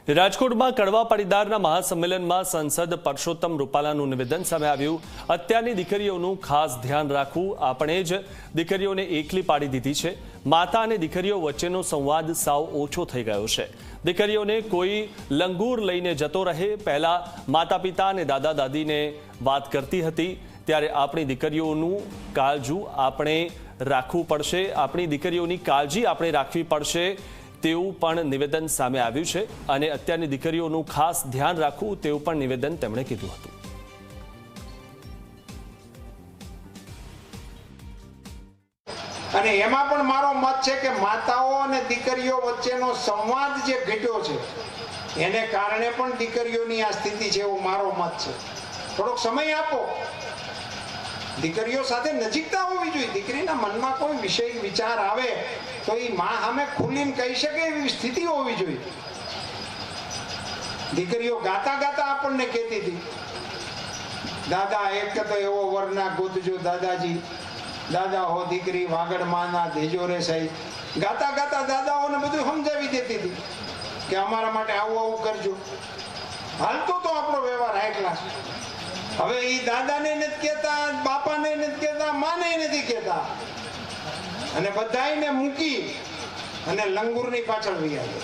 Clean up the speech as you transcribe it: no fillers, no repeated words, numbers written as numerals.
રાજકોટમાં કડવા પાટીદારના મહાસંમેલનમાં સાંસદ પરસોત્તમ રૂપાલાનું નિવેદન સામે આવ્યું। અત્યારની દીકરીઓનું ખાસ ધ્યાન રાખવું, આપણે જ દીકરીઓને એકલી પાડી દીધી છે। માતા અને દીકરીઓ વચ્ચેનો સંવાદ સાવ ઓછો થઈ ગયો છે। દીકરીઓને કોઈ લંગૂર લઈને જતો રહે, પહેલા માતા પિતા અને દાદા દાદીને વાત કરતી હતી, ત્યારે આપણી દીકરીઓનું કાળજું આપણે રાખવું પડશે, આપણી દીકરીઓની કાળજી આપણે રાખવી પડશે તેવું પણ નિવેદન સામે આવ્યું છે અને અત્યારની દીકરીઓનું ખાસ ધ્યાન રાખવું તેવું પણ નિવેદન તેમણે કીધું હતું। અને એમાં પણ મારો મત છે કે માતાઓ અને દીકરીઓ વચ્ચેનો સંવાદ જે ઘટ્યો છે એને કારણે પણ દીકરીઓની આ સ્થિતિ છે એવો મારો મત છે। થોડોક સમય આપો, દીકરીઓ સાથે નજીકતા હોવી જોઈએ। દીકરીના મનમાં કોઈ વિષય વિચાર આવે તો એ માં સામે ખુલીને કહી શકે એવી સ્થિતિ હોવી જોઈએ। દીકરીઓ ગાતા ગાતા આપણને કહેતી હતી, દાદા એક તો એવો વરના ગોતજો દાદાજી, દાદા હો દીકરી વાગડ માના દેજો રે સાહેબ। ગાતા ગાતા દાદાઓને બધું સમજાવી દેતી હતી કે અમારા માટે આવું આવું કરજો। હાલતો તો આપણો વ્યવહાર હાઈ ક્લાસ। હવે એ દાદાને નથી કહેતા, બાપાને નથી કહેતા, માને નથી કહેતા અને બધાને મૂકી અને લંગૂરની પાછળ વહી આવે।